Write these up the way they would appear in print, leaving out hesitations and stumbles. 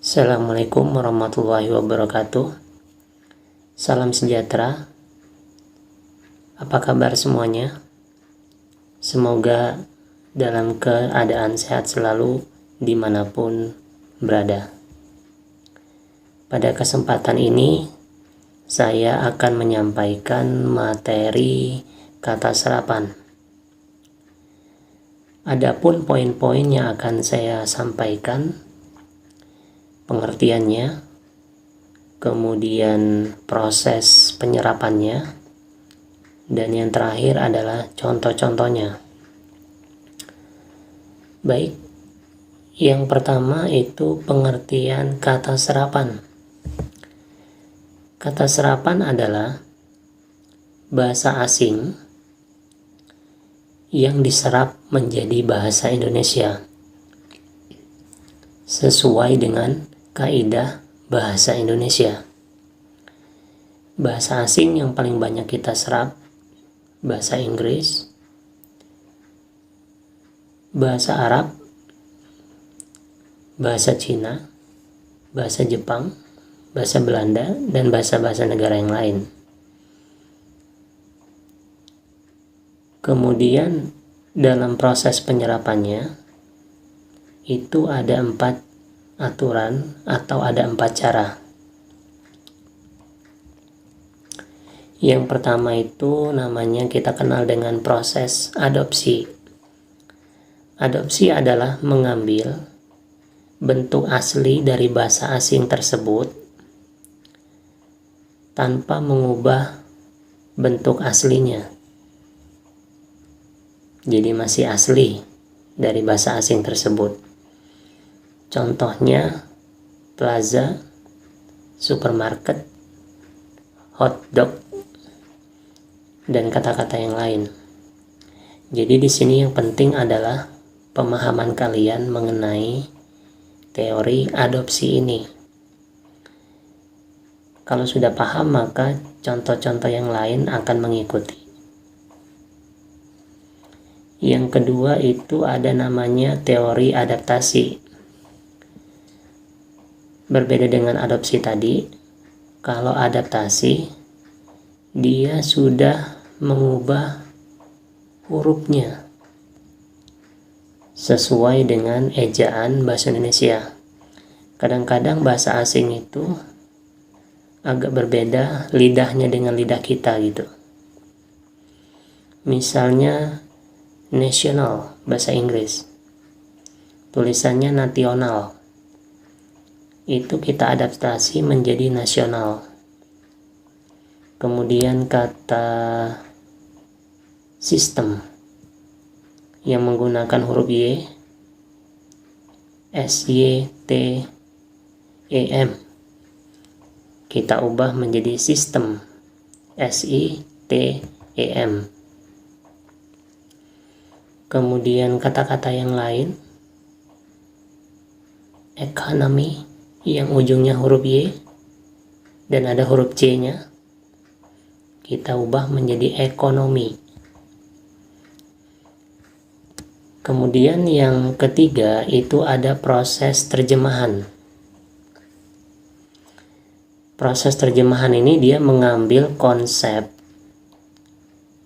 Assalamualaikum warahmatullahi wabarakatuh. Salam sejahtera. Apa kabar semuanya? Semoga dalam keadaan sehat selalu dimanapun berada. Pada kesempatan ini saya akan menyampaikan materi kata serapan. Adapun poin-poin yang akan saya sampaikan, pengertiannya, kemudian proses penyerapannya, dan yang terakhir adalah contoh-contohnya. Baik, yang pertama itu pengertian kata serapan. Kata serapan adalah bahasa asing yang diserap menjadi bahasa Indonesia sesuai dengan kaidah bahasa Indonesia. Bahasa asing yang paling banyak kita serap bahasa Inggris, bahasa Arab, bahasa Cina, bahasa Jepang, bahasa Belanda, dan bahasa-bahasa negara yang lain. Kemudian dalam proses penyerapannya itu ada 4 aturan atau ada 4 cara. Yang pertama itu namanya kita kenal dengan proses adopsi. Adopsi adalah mengambil bentuk asli dari bahasa asing tersebut tanpa mengubah bentuk aslinya. Jadi masih asli dari bahasa asing tersebut. Contohnya plaza, supermarket, hotdog, dan kata-kata yang lain. Jadi di sini yang penting adalah pemahaman kalian mengenai teori adopsi ini. Kalau sudah paham, maka contoh-contoh yang lain akan mengikuti. Yang kedua itu ada namanya teori adaptasi. Berbeda dengan adopsi tadi, kalau adaptasi dia sudah mengubah hurufnya sesuai dengan ejaan bahasa Indonesia. Kadang-kadang bahasa asing itu agak berbeda lidahnya dengan lidah kita gitu. Misalnya national bahasa Inggris, tulisannya nasional, itu kita adaptasi menjadi nasional. Kemudian kata sistem yang menggunakan huruf Y, SYTEM, kita ubah menjadi sistem, SITEM. Kemudian kata-kata yang lain, economy yang ujungnya huruf Y dan ada huruf C-nya, kita ubah menjadi ekonomi. Kemudian yang ketiga itu ada proses terjemahan. Proses terjemahan ini dia mengambil konsep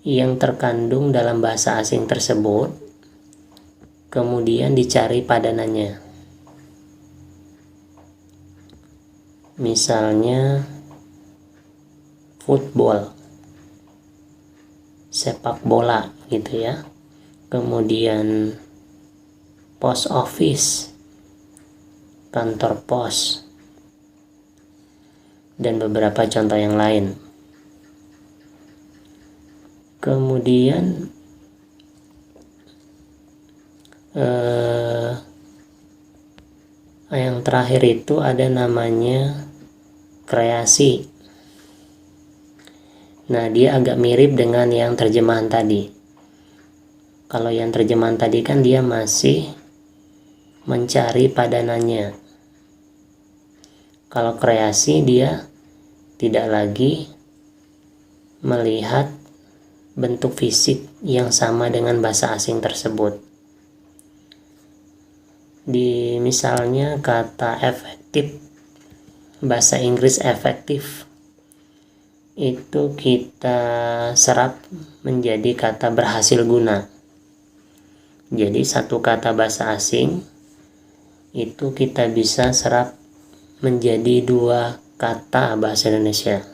yang terkandung dalam bahasa asing tersebut, kemudian dicari padanannya. Misalnya football, sepak bola gitu ya. Kemudian post office, kantor pos, dan beberapa contoh yang lain. Kemudian yang terakhir itu ada namanya kreasi. Nah, dia agak mirip dengan yang terjemahan tadi. Kalau yang terjemahan tadi kan dia masih mencari padanannya. Kalau kreasi dia tidak lagi melihat bentuk fisik yang sama dengan bahasa asing tersebut. Di misalnya kata efektif, bahasa Inggris efektif, itu kita serap menjadi kata berhasil guna. Jadi satu kata bahasa asing itu kita bisa serap menjadi 2 kata bahasa Indonesia.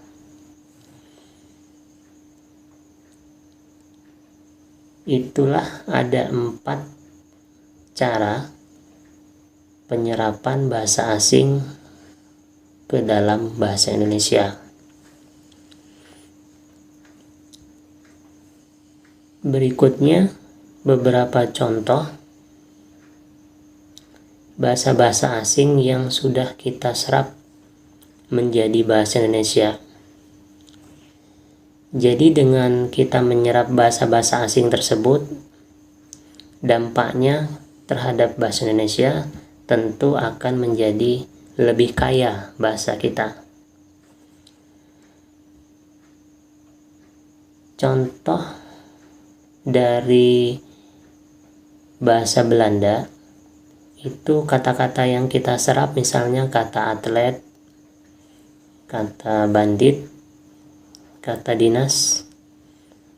Itulah ada 4 cara penyerapan bahasa asing ke dalam bahasa Indonesia. Berikutnya beberapa contoh bahasa-bahasa asing yang sudah kita serap menjadi bahasa Indonesia. Jadi dengan kita menyerap bahasa-bahasa asing tersebut, dampaknya terhadap bahasa Indonesia tentu akan menjadi lebih kaya bahasa kita. Contoh dari bahasa Belanda, itu kata-kata yang kita serap misalnya kata atlet, kata bandit, kata dinas,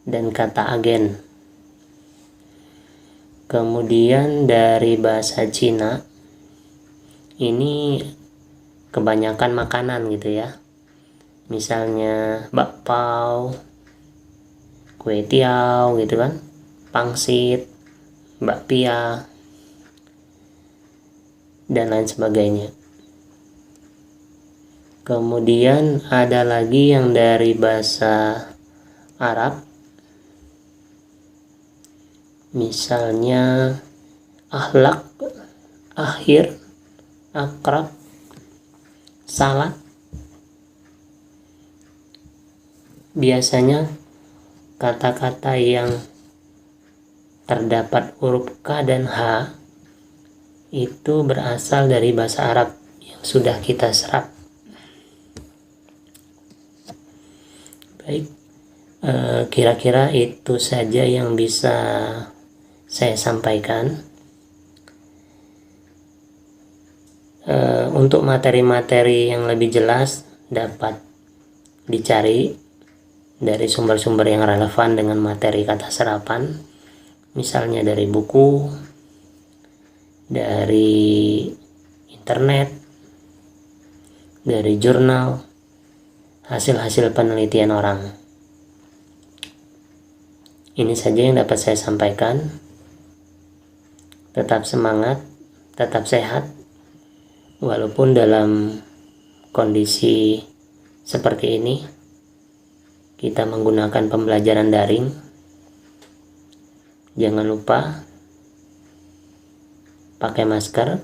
dan kata agen. Kemudian dari bahasa Cina, ini kebanyakan makanan gitu ya. Misalnya bakpao, kue tiao gitu kan, pangsit, bakpia, dan lain sebagainya. Kemudian ada lagi yang dari bahasa Arab, misalnya akhlak, akhir, akrab, salat. Biasanya kata-kata yang terdapat huruf K dan H itu berasal dari bahasa Arab yang sudah kita serap. Baik, kira-kira itu saja yang bisa saya sampaikan. Untuk materi-materi yang lebih jelas dapat dicari dari sumber-sumber yang relevan dengan materi kata serapan, misalnya dari buku, dari internet, dari jurnal, hasil-hasil penelitian orang. Ini saja yang dapat saya sampaikan. Tetap semangat, tetap sehat, walaupun dalam kondisi seperti ini kita menggunakan pembelajaran daring. Jangan lupa pakai masker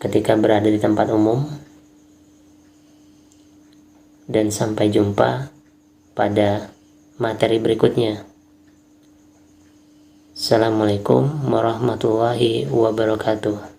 ketika berada di tempat umum, dan sampai jumpa pada materi berikutnya. Assalamualaikum warahmatullahi wabarakatuh.